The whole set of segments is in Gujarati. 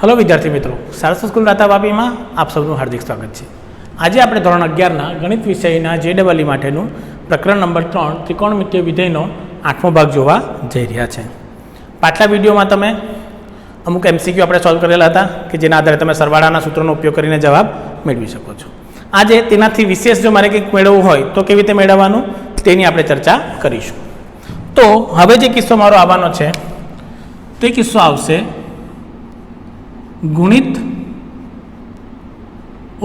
हेलो विद्यार्थी मित्रों, सारस्वत स्कूल राता वापी में आप सबનું हार्दिक स्वागत है। आज આપણે ધોરણ 11 ગણિત વિષયના JEE માટેનું પ્રકરણ નંબર 3 ત્રિકોણમિતીય વિધેયનો 8મો ભાગ જોવા જઈ રહ્યા છે। પાછલા વિડિયોમાં તમે અમુક MCQ આપણે સોલ્વ કરેલા હતા કે જેના આધારે તમે સરવાળાના સૂત્રનો ઉપયોગ કરીને જવાબ મેળવી શકો છો। આજે તેનાથી વિશેષ જો મારે કંઈક મેળવવું હોય તો કેવી રીતે મેળવવાનું તેની આપણે ચર્ચા કરીશું। તો હવે જે કિસ્સો મારો આવવાનો છે તે કિસ્સો આવશે गुणित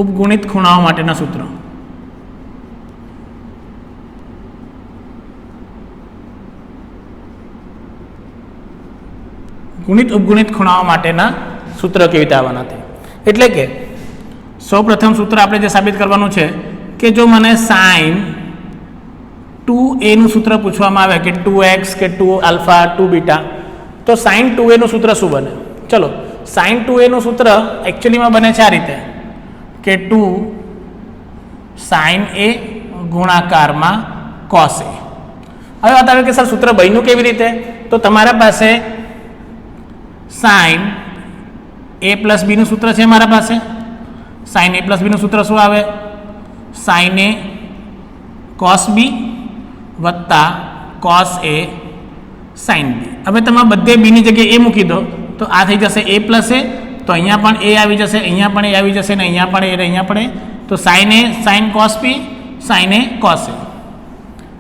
उपगुणित खूणाओं माटेना सूत्र। गुणित उपगुणित खूणाओं माटेना सूत्र केवी रीते आववाना छे एटले के सौ प्रथम सूत्र आपणे जे साबित करवानुं छे के जो मने sin 2a नुं सूत्र पूछवामां आवे के 2x के 2 अल्फा 2 बीटा तो sin 2a नुं सूत्र शुं बने। चलो sin 2a નું સૂત્ર એકચ્યુઅલીમાં બને છે આ રીતે કે 2 sin a ગુણાકારમાં cos a। હવે વાત આવે કે સર સૂત્ર બન્યું કેવી રીતે, તો તમારા પાસે sin a plus b નું સૂત્ર છે મારા પાસે। sin a plus b નું સૂત્ર શું આવે, sin a cos b વત્તા cos a sin b। હવે તમે બધે b ની જગ્યાએ a મૂકી દો तो आ थी जैसे a प्लस ए, तो अँ पण ए आई जैसे, अँ पण ए आई जैसे, ने अँ पण ए अँ पण ए, तो sign A sine cos B sign A cos A,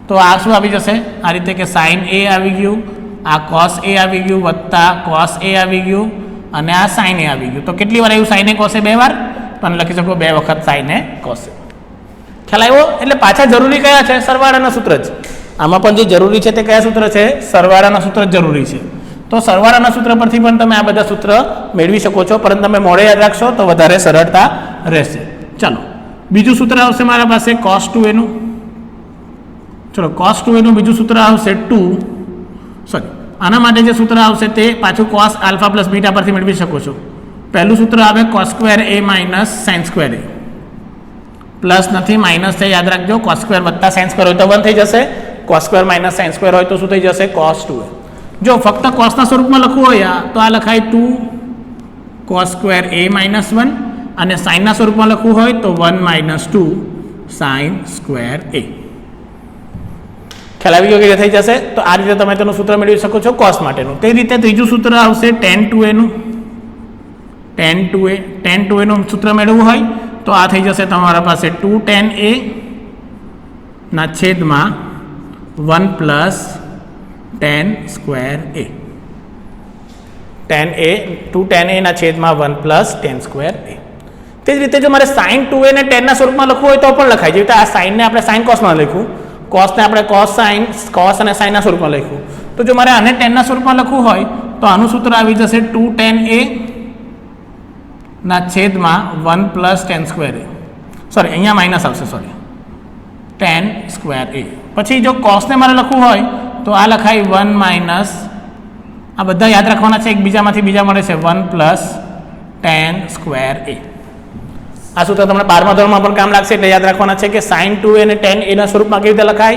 तो आ शू आई जैसे आ रीते के sign A I गयु, uh cos A आई गयु वत्ता कॉस ए आई गयु अने आ साइन ए आई गयु। तो केटली वार आव्युं साइन ए कॉस ए बे वार, तो लखी शको बे वखत साइन ए कॉस ए। ख्याल आव्यो? एटले पाछा जरूरी कया छे? सरवाळाना सूत्र ज। आमां पण जे जरूरी छे ते कया सूत्र छे? सरवाळाना सूत्र ज जरूरी छे। तो सरवाळाना सूत्र परथी पण तमे आ बधा सूत्र मेळवी शको छो, परंतु तमे मोढे याद राखशो तो वधारे सरळता रहेशे। चलो बीजुं सूत्र आवशे मारा पासे cos 2a नुं। चलो cos 2a नुं बीजुं सूत्र आवशे 2 सॉरी आना माटे जे सूत्र आवशे ते पाछुं cos अल्फा प्लस बीटा परथी मेळवी शको छो। पहेलुं सूत्र आवे cos square a minus sin square a, plus नथी माइनस छे याद राखजो, cos स्क्वेर वत्ता sin स्क्वेर होय तो 1 थई जशे, cos square minus sin square होय तो शुं थई जशे cos 2a। जो फक्त कॉस ना स्वरूप में लखवू हो तो आ लखाय 2 cos स्क्वेर a माइनस 1 और साइन ना स्वरूप में लखवू हो तो 1 माइनस 2 साइन स्क्वेर a। ख्याल आवी गयो के थई जशे। तो आ रीते तमे तेनुं सूत्र मेळवी शको छो कॉस माटेनुं। ते रीते त्रीजुं सूत्र आवशे tan 2a नुं। tan 2a नुं सूत्र मेळवવું હોય तो आ थई जशे तमारा पासे 2 tan a ना छेदमां 1 plus tan square a। tan a 2 tan a ना छेद में 1 प्लस tan स्क्वेर a। तेज रीते जो मारे sin 2a ने tan ना स्वरूप में लखवू हो तो पण लखाय, जेवी रीते आ sin ने आपणे sin cos में लख्युं, cos ने आपणे cos अने sin ना स्वरूप में लख्युं। तो जो मारे आने tan ना स्वरूप में लखवू होय तो आनुं सूत्र आवी जशे 2 tan a ना छेद में 1 plus tan square a। Sorry अहींया माइनस आवशे, सॉरी tan स्क्वेर a। पछी जो cos ने मारे लखवू होय तो आ लखाय 1 माइनस, आ बधा याद रखवाना है, एक बीजामांथी बीजा मळे छे 1 प्लस tan स्क्वेर a। आ सूत्र तमने 12मा धोरणमां पण काम लागशे એટલે याद रखवाना है कि sin 2a ने tan a ना स्वरूपमां केवी रीते लखाय,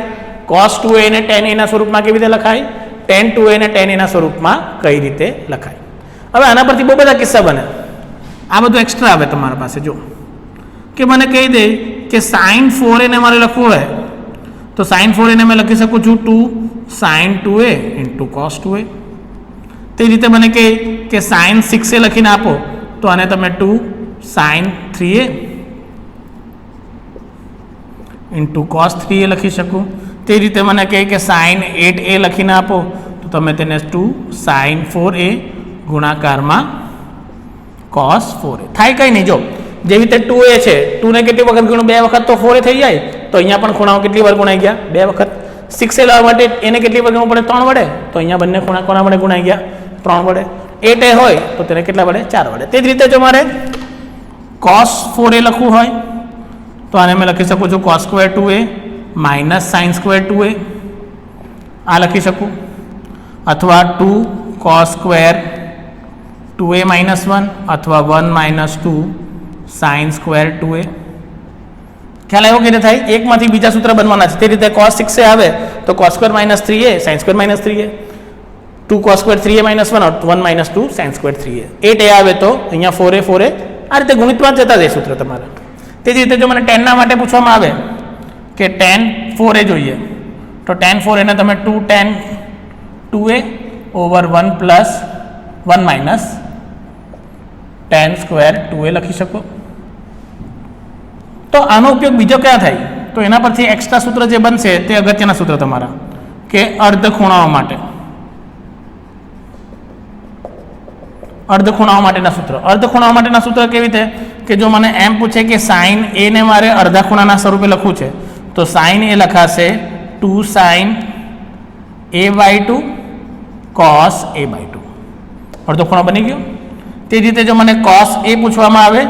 cos 2a ने tan a ना स्वरूपमां केवी रीते लखाय, tan 2a ने tan a ना स्वरूपमां कई रीते लखाय। हवे आना परथी बहु बधा किस्सा बने। आ बधुं एक्स्ट्रा आवे तमारा पासे, जो कि मने कही दे कि sin 4a ने मारे लखवू होय तो sin 4a ने मैं लखी सकूँ छूँ 2 sin 2a into cos 2a। ते रीते मैंने कही कि sin 6a लखीने आपो तो आने तमे 2 sin 3a into cos 3a लखी शकूँ। ते रीते मैंने कही कि sin 8a लखीने आपो तो तमे तेने 2 sin 4a गुणाकार में cos 4a थाय कई नहीं। जो जेवी रीते 2a है 2 ने केटली वखत गुणो 2 वखत तो 4a थई जाय, तो अहींया पण खूणाओ केटली वार गुणाई गया 2 वखत। 6 लाववा माटे एने केटली वखत गुणવું પડે 3 વડે, तो अहींया બંને ખૂણા કોના વડે ગુણાઈ ગયા 3 વડે। 8a હોય તો તેને કેટલા વડે 4 વડે। તે જ રીતે જો મારે cos 4a લખવું હોય તો આને મેં લખી શકું છું cos square 2a minus sin square 2a આ લખી શકું, અથવા 2 cos સ્ક્વેર 2a માઇનસ 1 અથવા 1 માઇનસ 2 sin સ્ક્વેર 2a। ख्याल आव्यो के थाय एक मांथी बीजा सूत्र बनवाना छे। ते रीते cos 6a आवे तो cos square minus 3a sin square minus 3a। 2 cos square 3a minus 1 1 minus 2 sine square 3a 8a આવે તો અહીંયા 4a આ રીતે ગુણિતમાં જતા જાય સૂત્ર તમારે. તે જ રીતે જો મને ટેનના માટે પૂછવામાં આવે કે tan 4a જોઈએ તો tan 4a ને તમે 2 tan 2a over 1 plus 1 minus tan square 2a લખી શકો. તો આનો ઉપયોગ બીજો ક્યાં થાય તો એના પરથી એક્સ્ટ્રા સૂત્ર જે બનશે તે અગત્યના સૂત્ર તમારા કે અર્ધ ખૂણાઓ માટેના સૂત્ર કેવી રીતે કે જો મને એમ પૂછે કે સાઇન એ ને મારે અડધા ખૂણાના સ્વરૂપે લખવું છે તો સાઇન એ લખાશે 2 sin a/2 cos a/2 અડધો ખૂણો બની ગયો. તે જ રીતે જો મને cos a પૂછવામાં આવે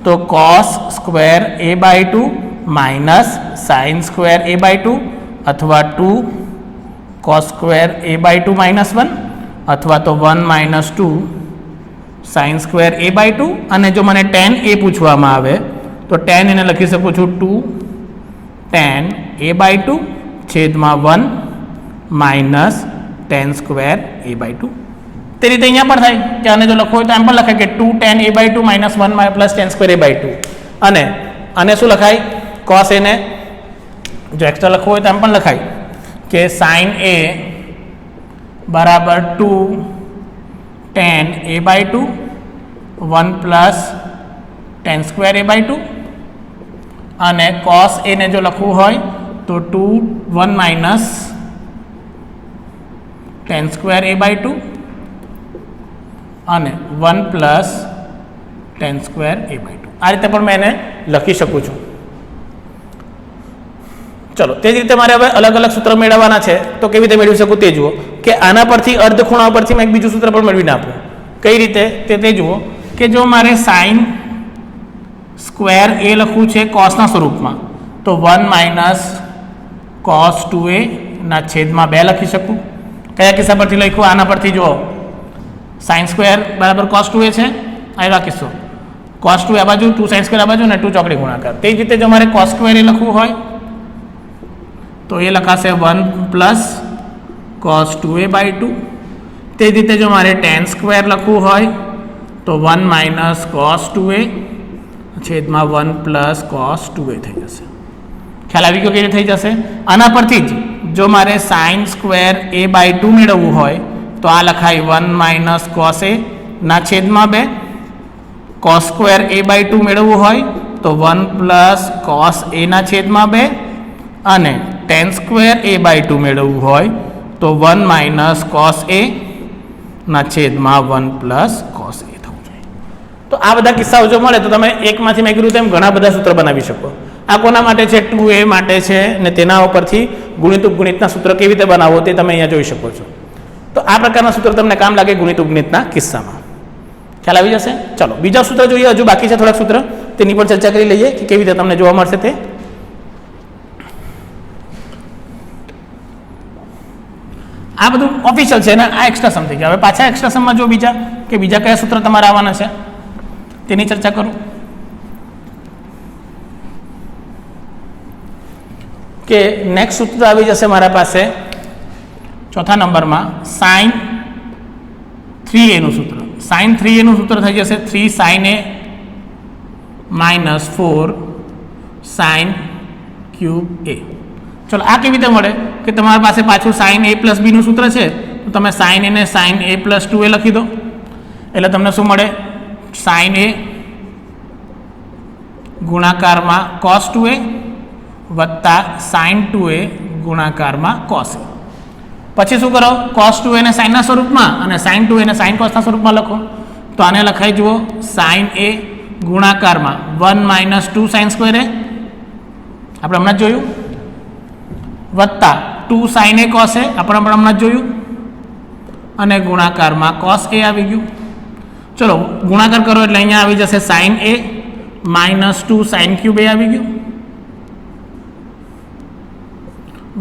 તો cos square a/2 minus sine square a/2 અથવા 2 cos સ્ક્વેર a/2 માઇનસ 1 અથવા તો 1 માઇનસ 2 સાઇન સ્ક્વેર a/2 અને જો મને tan a પૂછવામાં આવે તો tan એને લખી શકું છું 2 tan a/2 છેદમાં 1 માઇનસ tan સ્ક્વેર a/2. તે રીતે અહીંયા પણ થાય કે આને જો લખવું હોય તો એમ પણ લખાય કે 2 tan a/2 minus 1 plus tan square a/2 અને આને શું લખાય cos a ને જો એક્સ્ટ્રા લખવું હોય તો એમ પણ લખાય કે sin a બરાબર 2 tan a/2 1 plus tan square a/2 અને cos a ને જો લખવું હોય તો 1 માઇનસ tan સ્ક્વેર a/2 અને 1 પ્લસ tan સ્ક્વેર a/2 આ રીતે પણ મેં એને લખી શકું છું. ચલો તે જ રીતે મારે હવે અલગ અલગ સૂત્ર મેળવવાના છે તો કેવી રીતે મેળવી શકું તે જુઓ કે આના પરથી અર્ધ ખૂણા પરથી મેં એક બીજું સૂત્ર પણ મેળવીને આપું. કઈ રીતે તે જુઓ કે જો મારે સાઇન સ્ક્વેર એ લખવું છે કોસના સ્વરૂપમાં તો 1 માઇનસ cos 2a ના છેદમાં 2 લખી શકું. કયા કિસ્સા પરથી લખ્યું આના પરથી જુઓ સાઇન સ્ક્વેર બરાબર cos 2a છે આ કિસ્સો cos 2 આ બાજુ 2 સાઇન સ્ક્વેર આ બાજુ ને 2 ચોકડી ગુણાકાર. તે જ રીતે જો મારે cos સ્ક્વેર એ લખવું હોય તો એ લખાશે 1 પ્લસ cos 2a/2. તે જ રીતે જો મારે tan સ્ક્વેર લખવું હોય તો 1 માઇનસ cos 2a છેદમાં 1 પ્લસ cos 2a થઈ જશે. ખ્યાલ આવી ગયો કેવી થઈ જશે. આના પરથી જ જો મારે sin સ્ક્વેર a/2 મેળવવું હોય તો આ લખાય 1 માઇનસ cos a ના છેદમાં 2. cos સ્ક્વેર a/2 મેળવવું હોય તો 1 પ્લસ cos a ના છેદમાં 2 અને tan સ્ક્વેર a/2 મેળવવું હોય તો 1 માઇનસ cos a ના છેદમાં 1 પ્લસ cos a થવું જોઈએ. તો આ બધા કિસ્સાઓ જો મળે તો તમે એકમાંથી મેં કીધું તેમ ઘણા બધા સૂત્ર બનાવી શકો. આ કોના માટે છે 2a માટે છે ને તેના ઉપરથી ગુણિત ઉપગુણિતના સૂત્ર કેવી રીતે બનાવો તે તમે અહીંયા જોઈ શકો છો. તો આ પ્રકારના સૂત્ર તમને કામ લાગે ગુણિત ઉપગુણિતના કિસ્સામાં. ખ્યાલ આવી જશે. ચલો બીજા સૂત્ર જોઈએ, હજુ બાકી છે થોડાક સૂત્ર તેની પણ ચર્ચા કરી લઈએ કે કેવી રીતે તમને જોવા મળશે તે. આ બધું ઓફિશિયલ છે ને આ એક્સ્ટ્રા સમ થઈ ગયા. હવે પાછા એક્સ્ટ્રા સમમાં જો બીજા કયા સૂત્ર તમારે આવવાના છે તેની ચર્ચા કરું. કે નેક્સ્ટ સૂત્ર આવી જશે મારા પાસે ચોથા નંબરમાં sin 3a નું સૂત્ર. sin 3a નું સૂત્ર થઈ જશે 3 sin a minus 4 sin cube a. ચલો આ કેવી રીતે મળે કે તમારી પાસે પાછું sin a પ્લસ b નું સૂત્ર છે તો તમે sin a ને sin a પ્લસ 2a લખી દો એટલે તમને શું મળે sin a ગુણાકારમાં cos 2a વત્તા sin 2a ગુણાકારમાં cos a. પછી શું કરો cos 2a ને sin ના સ્વરૂપમાં અને sin 2a ને sin cos ના સ્વરૂપમાં લખો તો આને લખાઈ જુઓ sin a ગુણાકારમાં 1 માઇનસ 2 sin સ્ક્વેર a આપણે હમણાં જ જોયું વત્તા 2 sin a cos a આપણે હમણાં જ જોયું અને ગુણાકારમાં cos a આવી ગયું. ચલો ગુણાકાર કરો એટલે અહીંયા આવી જશે sin a minus 2 sin cube a આવી ગયું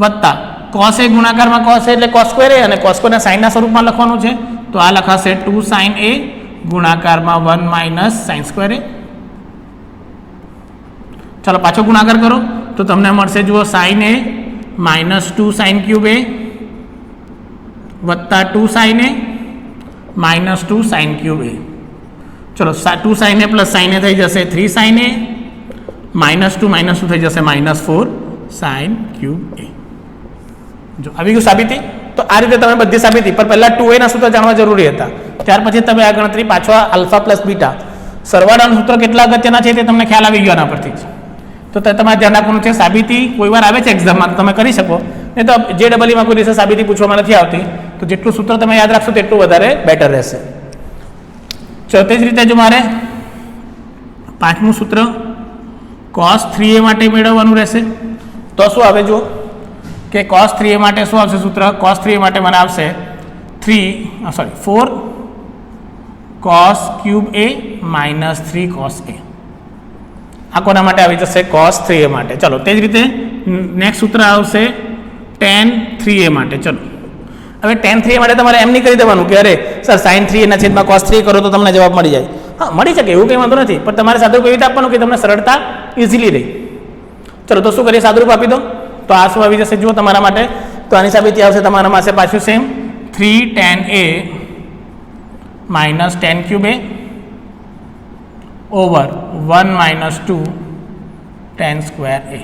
વત્તા cos a ગુણાકારમાં cos a એટલે cos સ્ક્વેર a અને cos સ્ક્વેર ને sin ના સ્વરૂપમાં લખવાનું છે તો આ લખાશે 2 sin a ગુણાકારમાં 1 માઇનસ sin સ્ક્વેર a. ચલો પાછો ગુણાકાર કરો તો તમને મળશે જુઓ sin a minus 2 sin cube a વત્તા 2 sine a minus 2 sine cube a. ચલો 2 sine a plus sine a થઈ જશે 3 સાઇન એ માઇનસ 2 થઈ જશે માઇનસ 4 સાઇન ક્યુબ એ. જો આવી ગયું સાબિતી. તો આ રીતે તમે બધી સાબિતી પર પહેલાં 2a ના સૂત્ર જાણવા જરૂરી હતા. ત્યાર પછી તમે આ ગણતરી પાછો આલ્ફા પ્લસ બીટા સરવાળાનું સૂત્ર કેટલા અગત્યના છે તે તમને ખ્યાલ આવી ગયો આના પરથી જ. તો તમારે ધ્યાન રાખવાનું છે સાબિતી કોઈ વાર આવે છે એક્ઝામમાં તો તમે કરી શકો, નહીં તો JEE કોઈ દિવસે સાબિતી પૂછવામાં નથી આવતી. તો જેટલું સૂત્ર તમે યાદ રાખશો તેટલું વધારે બેટર રહેશે. ચલો તે જ રીતે જો મારે પાંચમું સૂત્ર cos 3a માટે મેળવવાનું રહેશે તો શું આવે જો કે cos 3a માટે શું આવશે સૂત્ર? cos 3a માટે મને આવશે 4 cos cube a minus 3 cos a. આ કોના માટે આવી જશે? cos 3a માટે. ચલો તે જ રીતે નેક્સ્ટ સૂત્ર આવશે tan 3a માટે. ચલો હવે tan 3a માટે તમારે એમ નહીં કરી દેવાનું કે અરે સર sin 3a ના છેદમાં cos 3a કરો તો તમને જવાબ મળી જાય. હા મળી શકે એવું કંઈ વાંધો નથી, પણ તમારે સાદુરૂપ એવી રીતે આપવાનું કે તમને સરળતા ઇઝીલી રહે. ચલો તો શું કરીએ? સાદુરૂપ આપી દો. તો આ શું આવી જશે જુઓ તમારા માટે? તો આની સાબિતી આવશે તમારા પાસે પાછું same 3 tan a minus tan cube a over 1 minus 2 tan square a.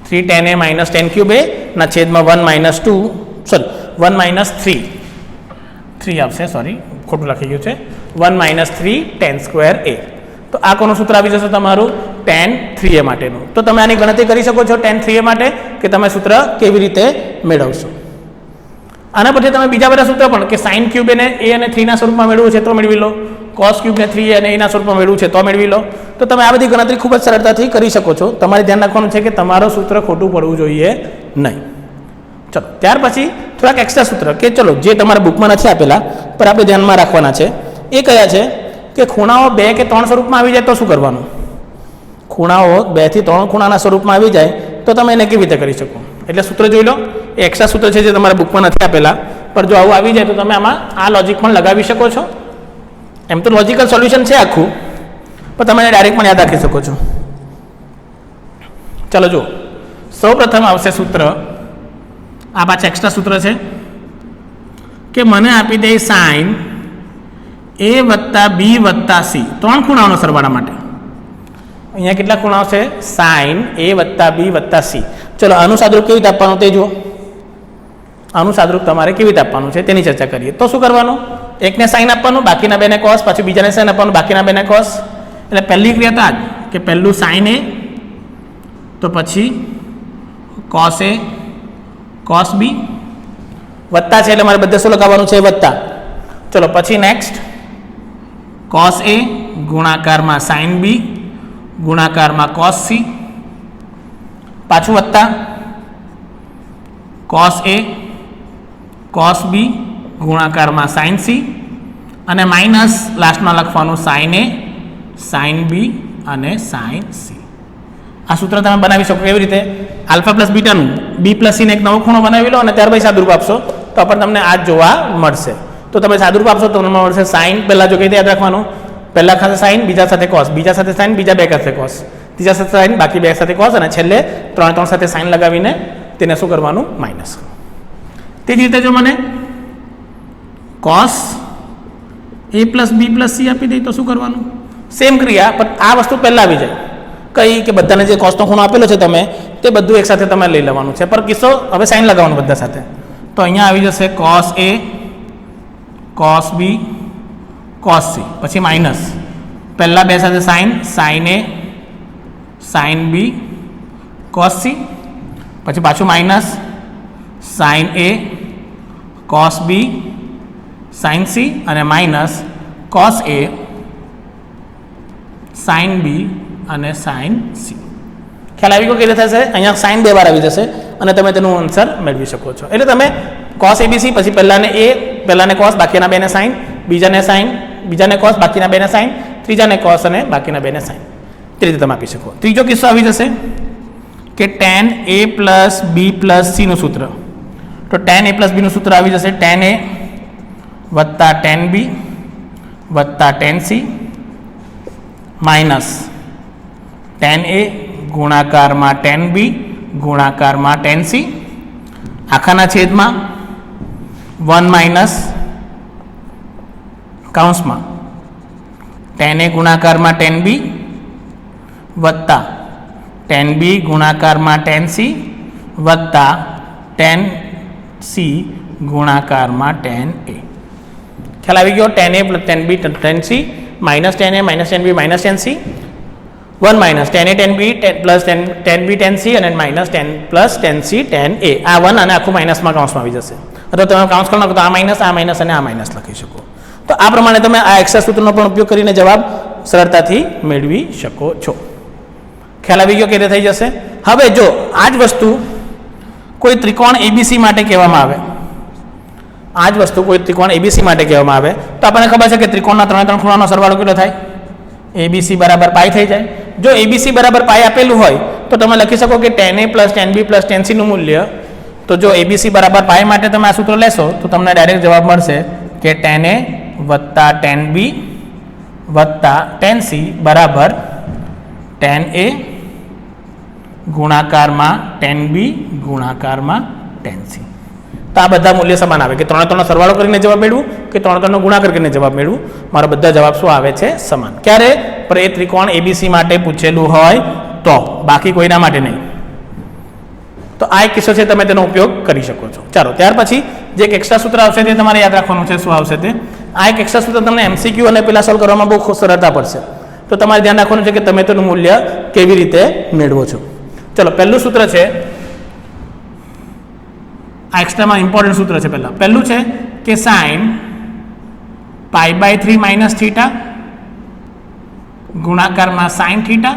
3 tan a minus tan cube a ના છેદમાં 1 માઇનસ 3 આવશે, સોરી ખોટું લખી ગયું છે, 1 માઇનસ 3 tan સ્ક્વેર a. તો આ કોનું સૂત્ર આવી જશે તમારું? tan 3a માટેનું. તો તમે આની ગણતરી કરી શકો છો tan 3a માટે કે તમે સૂત્ર કેવી રીતે મેળવશો. આના પછી તમે બીજા બધા સૂત્ર પણ કે sin ક્યુબ એને a અને 3 ના સ્વરૂપમાં મેળવવું છે તો મેળવી લો, cos ક્યુબ ને 3a અને a ના સ્વરૂપમાં મેળવવું છે તો મેળવી લો. તો તમે આ બધી ગણતરી ખૂબ જ સરળતાથી કરી શકો છો. તમારે ધ્યાન રાખવાનું છે કે તમારો સૂત્ર ખોટું પડવું જોઈએ નહીં. ચલો ત્યાર પછી થોડાક એક્સ્ટ્રા સૂત્ર કે ચલો જે તમારા બુકમાં નથી આપેલા પર આપણે ધ્યાનમાં રાખવાના છે એ કયા છે કે ખૂણાઓ 2 કે 3 સ્વરૂપમાં આવી જાય તો શું કરવાનું? ખૂણાઓ 2 થી 3 ખૂણાના સ્વરૂપમાં આવી જાય તો તમે એને કેવી રીતે કરી શકો? એટલે સૂત્ર જોઈ લો. એ એક્સ્ટ્રા સૂત્ર છે જે તમારા બુકમાં નથી આપેલા, પણ જો આવું આવી જાય તો તમે આમાં આ લોજિક પણ લગાવી શકો છો. એમ તો લોજિકલ સોલ્યુશન છે આખું, પણ તમે ડાયરેક્ટ પણ યાદ રાખી શકો છો. ચાલો જુઓ, સૌ પ્રથમ આવશે સૂત્ર, આ પાછા એક્સ્ટ્રા સૂત્ર છે કે મને આપી દે સાઇન a વત્તા b વત્તા c 3 ખૂણાઓનો સરવાળા માટે. અહીંયા કેટલા ખૂણાઓ છે? સાઇન a વત્તા b વત્તા c. ચલો આનું સાદરૂપ કેવી રીતે આપવાનું તે જુઓ. આનું સાદરૂપ તમારે કેવી રીતે આપવાનું છે તેની ચર્ચા કરીએ. તો શું કરવાનું? એકને સાઇન આપવાનું, બાકીના બેને કોસ, પાછું બીજાને સાઇન આપવાનું, બાકીના બેને કોસ. એટલે પહેલી ક્રિયા તો આ જ કે પહેલું સાઇન a તો પછી કોસ a cos b વત્તા છે એટલે મારે બધે શું લગાવવાનું છે? વત્તા. ચલો પછી નેક્સ્ટ cos a ગુણાકારમાં sin b ગુણાકારમાં cos c, પાછું વત્તા cos a cos b ગુણાકારમાં sin c અને માઇનસ લાસ્ટમાં લખવાનું sin a sin b અને sin c. આ સૂત્ર તમે બનાવી શકો કેવી રીતે? આલ્ફા પ્લસ બીટાનું b પ્લસ c ને એક નવો ખૂણો બનાવી લો અને ત્યાર પછી સાદુરૂપ આપશો તો પણ તમને આ જોવા મળશે. તો તમે સાદુરૂપ આપશો તો તમને મળશે સાઇન, પહેલાં જો કઈ યાદ રાખવાનું, પહેલા ખાતે સાઇન, બીજા સાથે કોસ, બીજા સાથે સાઇન, બીજા બે સાથે કોસ, ત્રીજા સાથે સાઇન, બાકી બે સાથે કોસ અને છેલ્લે 3 સાથે સાઇન લગાવીને તેને શું કરવાનું? માઇનસ. તે જ રીતે જો મને cos a plus b plus c આપી દે તો શું કરવાનું? સેમ ક્રિયા, પણ આ વસ્તુ પહેલાં આવી જાય. કઈ કે બધાને જે કોસનો ખૂણો આપેલો છે તમે તે બધું એકસાથે તમારે લઈ લેવાનું છે, પર કિસ્સો હવે સાઇન લગાવવાનું બધા સાથે. તો અહીંયા આવી જશે cos a cos b cos c, પછી માઇનસ પહેલાં બે સાથે sine, sin a sin b cos c, પછી પાછું minus sin a cos b sin c અને minus cos a sin b અને sin c. ખ્યાલ આવી ગયો કેવી રીતે થશે? અહીંયા સાઇન 2 વાર આવી જશે અને તમે તેનું આન્સર મેળવી શકો છો. એટલે તમે cos abc પછી પહેલાને cos, બાકીના બેને સાઇન, બીજાને સાઇન, બીજાને cos, બાકીના બેને સાઇન, ત્રીજાને cos અને બાકીના બેને સાઇન, તે રીતે તમે આપી શકો. ત્રીજો કિસ્સો આવી જશે કે tan a plus b plus c નું સૂત્ર. તો tan a પ્લસ b નું સૂત્ર આવી જશે tan a વત્તા tan b વત્તા tan c minus tan a ગુણાકારમાં tan b ગુણાકારમાં tan c આખાના છેદમાં 1 માઇનસ કૌંસમાં tan a ગુણાકારમાં tan b વત્તા tan b ગુણાકારમાં tan c વત્તા tan c ગુણાકારમાં tan a. ખ્યાલ આવી ગયો? tan a plus tan b tan c minus tan a minus tan b minus tan c 1 minus tan a tan b plus tan b tan c અને minus tan plus tan c tan a. આ 1 અને આખું માઇનસમાં કૌંસમાં આવી જશે. અથવા તમે કૌંસ કરી નાખો તો આ માઇનસ અને આ માઇનસ લખી શકો. તો આ પ્રમાણે તમે આ એક્સ્ટ્રા સૂત્રનો પણ ઉપયોગ કરીને જવાબ સરળતાથી મેળવી શકો છો. ખ્યાલ આવી ગયો કે રીતે થઈ જશે? હવે જો આ જ વસ્તુ કોઈ ત્રિકોણ એબીસી માટે કહેવામાં આવે, આ જ વસ્તુ કોઈ ત્રિકોણ એબીસી માટે કહેવામાં આવે તો આપણને ખબર છે કે ત્રિકોણના ત્રણે ખૂણાનો સરવાળો કેટલો થાય? એબીસી બરાબર પાઈ થઈ જાય. જો એબીસી બરાબર પાઈ આપેલું હોય તો તમે લખી શકો કે tan a plus tan b plus tan c નું મૂલ્ય, તો જો એબીસી બરાબર પાઈ માટે તમે આ સૂત્ર લેશો તો તમને ડાયરેક્ટ જવાબ મળશે કે tan a વત્તા tan b વત્તા tan c બરાબર tan a ગુણાકારમાં tan b ગુણાકારમાં tan c. તો આ બધા મૂલ્ય સમાન આવે કે 3 સરવાળો કરીને જવાબ મેળવું કે 3 ગુણાકાર કરીને જવાબ મેળવું, મારા બધા જવાબ શું આવે છે? સમાન. ક્યારે? પર એ ત્રિકોણ એબીસી માટે પૂછેલું હોય તો, બાકી કોઈના માટે નહીં. તો આ એક કિસ્સો છે, તમે તેનો ઉપયોગ કરી શકો છો. ચાલો ત્યાર પછી જે એક એક્સ્ટ્રા સૂત્ર આવશે તે તમારે યાદ રાખવાનું છે. શું આવશે તે? આ એક એક્સ્ટ્રા સૂત્ર તમને એમસીક્યુ અને પેલા સોલ્વ કરવામાં બહુ સરળતા પડશે. તો તમારે ધ્યાન રાખવાનું છે કે તમે તેનું મૂલ્ય કેવી રીતે મેળવો છો. ચલો પહેલું સૂત્ર છે, આ એક્સ્ટ્રામાં ઇમ્પોર્ટન્ટ સૂત્ર છે. પહેલું છે કે સાઇન π/3 માઇનસ થીટા ગુણાકારમાં સાઇન થીટા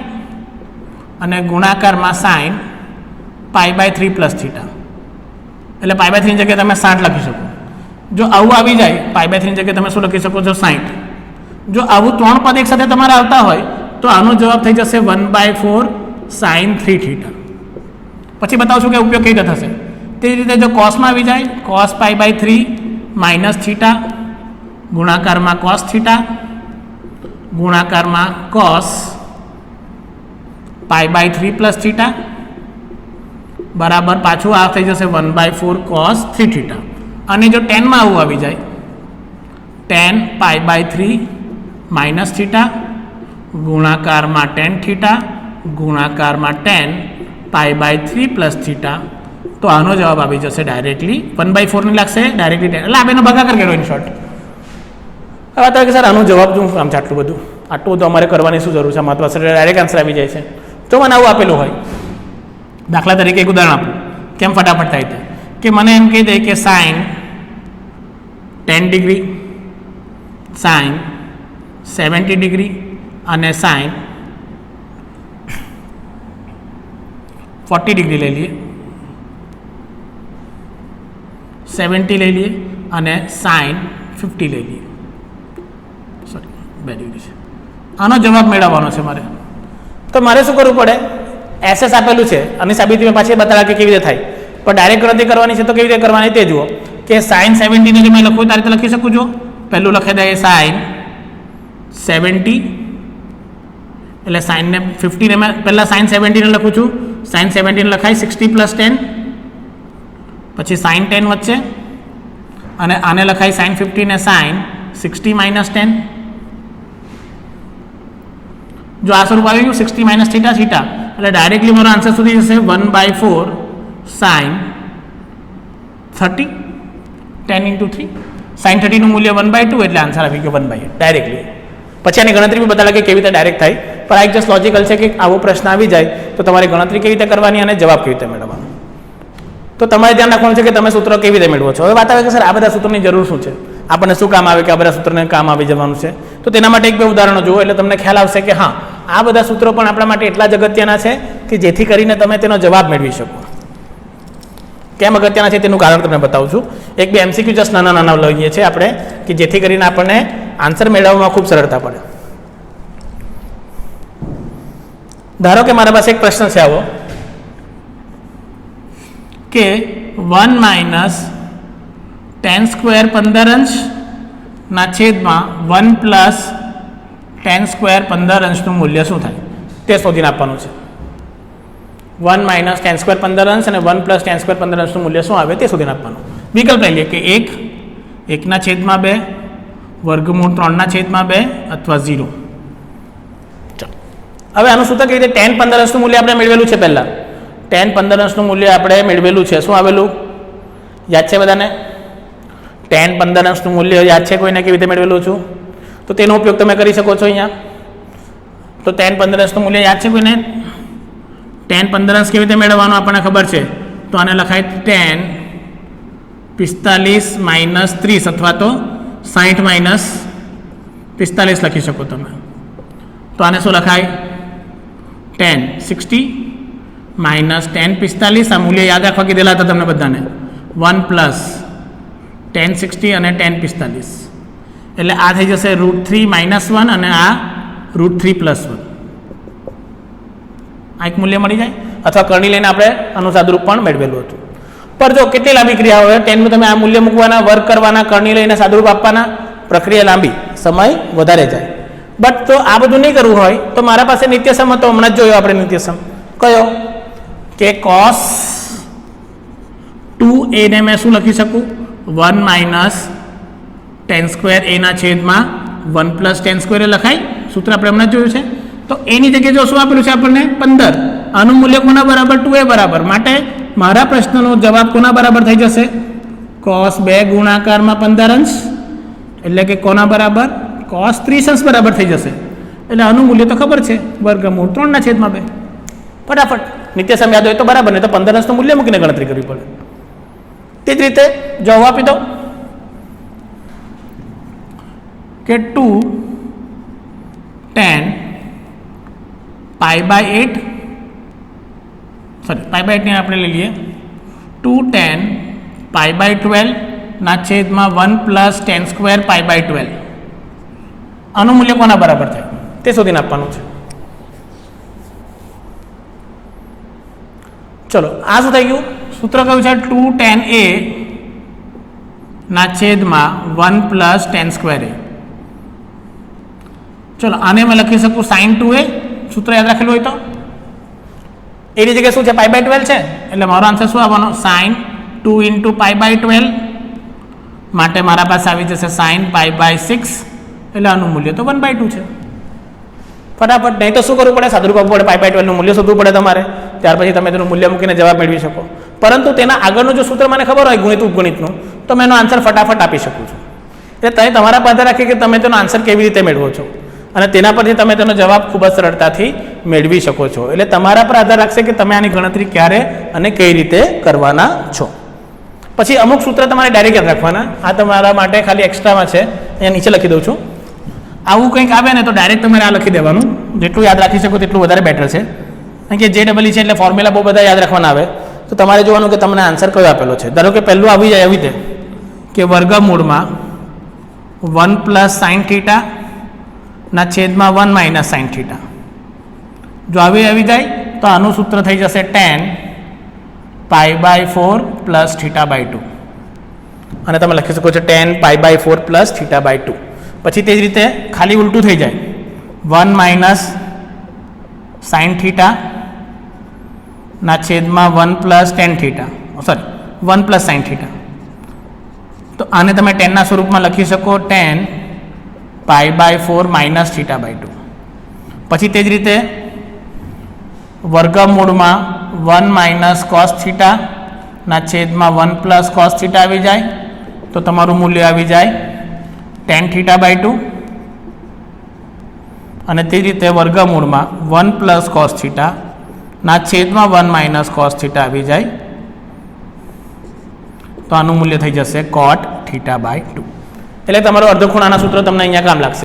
અને ગુણાકારમાં સાઇન π/3 પ્લસ થીટા. એટલે π/3 ની જગ્યાએ તમે 60 લખી શકો. જો આવું આવી જાય π/3 ની જગ્યાએ તમે શું લખી શકો છો? 60. જો આવું 3 પદ એક સાથે તમારે આવતા હોય તો આનો જવાબ થઈ જશે 1/4 sin 3 થીટા. પછી બતાવશું કે ઉપયોગ કઈ રીતે થશે. તે જ રીતે જો કોસમાં આવી જાય cos π/3 માઇનસ થીટા ગુણાકારમાં cos થીટા ગુણાકારમાં cos π/3 પ્લસ થીટા બરાબર પાછું આ થઈ જશે 1/4 cos 3 થીટા. અને જો 10 માં આવું આવી જાય tan π/3 માઇનસ થીટા ગુણાકારમાં tan થીટા ગુણાકારમાં tan π/3 પ્લસ થીટા. તો આનો જવાબ આવી જશે ડાયરેક્ટલી 1/4 ની લાગશે ડાયરેક્ટલી, એટલે આ બેનો ભાગાકાર કર્યો ઇન શોર્ટ. હવે તો કે સર આનો જવાબ શું આમ છે? આટલું તો અમારે કરવાની શું જરૂર છે? આમાં તો ડાયરેક્ટ આન્સર આવી જાય છે. તો મને આવું આપેલું હોય, દાખલા તરીકે એક ઉદાહરણ આપું કેમ ફટાફટ થાય તે, કે મને એમ કહી દે કે સાઇન 10 ડિગ્રી, સાઇન 70 ડિગ્રી અને સાઇન 40 ડિગ્રી લઈ લઈએ, 70 લઈ લઈએ અને સાઇન 50 લઈ લઈએ. સોરી 2 ડિગ્રી છે. આનો જવાબ મેળવવાનો છે મારે. તો મારે શું કરવું પડે? એસએસ આપેલું છે અને સાબિતી મેં પાછી બતાવ્યા કે કેવી રીતે થાય, પણ ડાયરેક્ટ ગણતરી કરવાની છે તો કેવી રીતે કરવાની તે જુઓ. કે સાઇન 70 ને મેં લખું તારે લખી શકું છું. પહેલું લખી દઈએ સાઇન 70, એટલે સાઇનને 50 ને મેં પહેલાં સાઇન 70 ને લખું છું. સાઇન 70 ને લખાય 60 પ્લસ 10, પછી સાઇન 10 વચ્ચે અને આને લખાય સાઇન 50 ને સાઇન 60 માઇનસ 10. જો આ સ્વરૂપ આવી ગયું 60 માઇનસ થીટા થીટા, એટલે ડાયરેક્ટલી મારો આન્સર સુધી જશે 1/4 સાઇન 30 10 into 3. સાઇન 30 નું મૂલ્ય 1/2, એટલે આન્સર આવી ગયો 1/8 ડાયરેક્ટલી. પછી આની ગણતરી બી બતાવે કે કેવી રીતે ડાયરેક્ટ થાય, પણ આ એક જસ્ટ લોજિકલ છે કે આવો પ્રશ્ન આવી જાય તો તમારે ગણતરી કેવી રીતે કરવાની અને જવાબ કેવી રીતે મેળવવાનો. તો તમારે ધ્યાન રાખવાનું છે કે તમે સૂત્રો કેવી રીતે મેળવો છો. હવે વાત આવે કે સર આ બધા સૂત્રોની જરૂર શું છે, આપણને શું કામ આવે કે આ બધા સૂત્રોને કામ આવી જવાનું છે. તો તેના માટે એક બે ઉદાહરણો જુઓ એટલે તમને ખ્યાલ આવશે કે હા આ બધા સૂત્રો પણ આપણા માટે એટલા જ અગત્યના છે કે જેથી કરીને તમે તેનો જવાબ મેળવી શકો. કેમ અગત્યના છે તેનું કારણ તમને બતાવું છું. એક બે એમસીક્યુ જસ્ટ નાના નાના લઈએ છીએ આપણે કે જેથી કરીને આપણને આન્સર મેળવવામાં ખૂબ સરળતા પડે. ધારો કે મારા પાસે એક પ્રશ્ન છે આવો કે 1 માઇનસ tan સ્ક્વેર 15 અંશ ના છેદમાં 1 પ્લસ tan સ્ક્વેર 15 અંશનું મૂલ્ય શું થાય તે શોધીને આપવાનું છે. 1 માઇનસ tan સ્ક્વેર 15 અંશ અને 1 પ્લસ tan સ્ક્વેર 15 અંશનું મૂલ્ય શું આવે તે શોધીને આપવાનું. વિકલ્પ લઈ લઈએ કે 1 1/2, વર્ગમૂળ 3/2 અથવા 0. ચાલો હવે આનું સૂત્ર કેવી રીતે tan 15 અંશનું મૂલ્ય આપણે મેળવેલું છે. પહેલાં tan 15 અંશનું મૂલ્ય આપણે મેળવેલું છે. શું આવેલું યાદ છે બધાને? tan 15 અંશનું મૂલ્ય યાદ છે કોઈને? કેવી રીતે મેળવેલું છું તો તેનો ઉપયોગ તમે કરી શકો છો અહીંયા. તો tan 15 અંશનું મૂલ્ય યાદ છે કોઈને? tan 15 અંશ કેવી રીતે મેળવવાનું આપણને ખબર છે. તો આને લખાય tan 45 - 30 અથવા તો 60 - 45 લખી શકો તમે. તો આને શું લખાય? tan 60 - tan 45. આ મૂલ્ય યાદ રાખવા કીધેલા હતા તમને બધાને. 1 પ્લસ tan 60 અને tan 45. એટલે આ થઈ જશે √3 - 1 અને આ √3 + 1. આ એક મૂલ્ય મળી જાય. અથવા કરણી લઈને આપણે આનું સાદુરૂપ પણ મેળવેલું હતું. પર જો કેટલી લાંબી ક્રિયા હોય, ટેનમાં તમે આ મૂલ્ય મૂકવાના, વર્ક કરવાના, કરણી લઈને સાદુરૂપ આપવાના, પ્રક્રિયા લાંબી, સમય વધારે જાય. બટ તો આ બધું નહીં કરવું હોય તો મારા પાસે નિત્યસમ હતો, હમણાં જ જોયો આપણે નિત્યસમ. કયો? કે cos 2a ને મેં શું લખી શકું? 1 - tan² a/1 + tan² લખાય. સૂત્ર આપણે હમણાં જ જોયું છે. તો એની જગ્યાએ જો શું આપેલું છે આપણને? 15. આનું મૂલ્ય કોના બરાબર? 2a બરાબર. માટે મારા પ્રશ્નનો જવાબ કોના બરાબર થઈ જશે? cos 2 ગુણાકારમાં 15 અંશ, એટલે કે કોના બરાબર? cos 30 અંશ બરાબર થઈ જશે. એટલે આનું મૂલ્ય તો ખબર છે, વર્ગમૂળ 3/2. ફટાફટ નિત્યસમ યાદ હોય તો બરાબર, નહીં તો 15 અંશનું મૂલ્ય મૂકીને ગણતરી કરવી પડે. તે જ રીતે જવાબ આપી દો કે 2 tan π/8, સોરી π/8 ને આપણે લઈ લઈએ. 2 tan π/12 1 + tan² π/12. આનું મૂલ્ય કોના બરાબર થાય તે શોધીને આપવાનું છે. ચલો આ શું થઈ ગયું? સૂત્ર કયું છે? 2 tan a/1 + tan²a. ચલો આને મેં લખી શકું sin 2a. સૂત્ર યાદ રાખેલું હોય તો એની જગ્યાએ શું છે? π/12 છે. એટલે મારો આન્સર શું આવવાનો? sin 2 × π/12. માટે મારા પાસે આવી જશે sin π/6. એટલે આનું મૂલ્ય તો 1/2 છે. ફટાફટ, નહીં તો શું કરવું પડે? સાદુરૂપ આપવું પડે, π/12 નું મૂલ્ય શોધવું પડે તમારે. ત્યાર પછી તમે તેનું મૂલ્ય મૂકીને જવાબ મેળવી શકો. પરંતુ તેના આગળનું જો સૂત્ર મને ખબર હોય ગુણિત ઉપગણિતનું, તો મેં એનો આન્સર ફટાફટ આપી શકું છું. એટલે તમે તમારા પાસે રાખી કે તમે તેનો આન્સર કેવી રીતે મેળવો છો, અને તેના પરથી તમે તેનો જવાબ ખૂબ જ સરળતાથી મેળવી શકો છો. એટલે તમારા પર આધાર રાખશે કે તમે આની ગણતરી ક્યારે અને કઈ રીતે કરવાના છો. પછી અમુક સૂત્ર તમારે ડાયરેક્ટ યાદ રાખવાના. આ તમારા માટે ખાલી એક્સ્ટ્રામાં છે, અહીંયા નીચે લખી દઉં છું. આવું કંઈક આવે ને તો ડાયરેક્ટ તમારે આ લખી દેવાનું. જેટલું યાદ રાખી શકો તેટલું વધારે બેટર છે. કારણ કે JEE છે એટલે ફોર્મ્યુલા બહુ બધા યાદ રાખવાના આવે. તો તમારે જોવાનું કે તમને આન્સર કયો આપેલો છે. ધારો કે પહેલું આવી જાય આવી રીતે કે વર્ગમૂળમાં 1 + sin θ / 1 - sin θ. જો આવી જાય તો આનું સૂત્ર થઈ જશે tan π/4 + θ/2. અને તમે લખી શકો છો tan π/4 + θ/2. પછી તે જ રીતે ખાલી ઉલટું થઈ જાય 1 - sin θ / 1 + tan θ, સોરી 1 + sin θ. તો આને તમે tan ના સ્વરૂપમાં લખી શકો tan π/4 - θ/2. પછી તે જ રીતે વર્ગમૂળમાં 1 - cos θ / 1 + cos θ આવી જાય તો તમારું મૂલ્ય આવી જાય tan θ/2. અને તે જ રીતે વર્ગમૂળમાં 1 + cos θ / 1 - cos θ આવી જાય તો આનું મૂલ્ય થઈ જશે cot θ/2. એટલે તમારો અર્ધખૂણાના સૂત્ર તમને અહીંયા કામ લાગશે.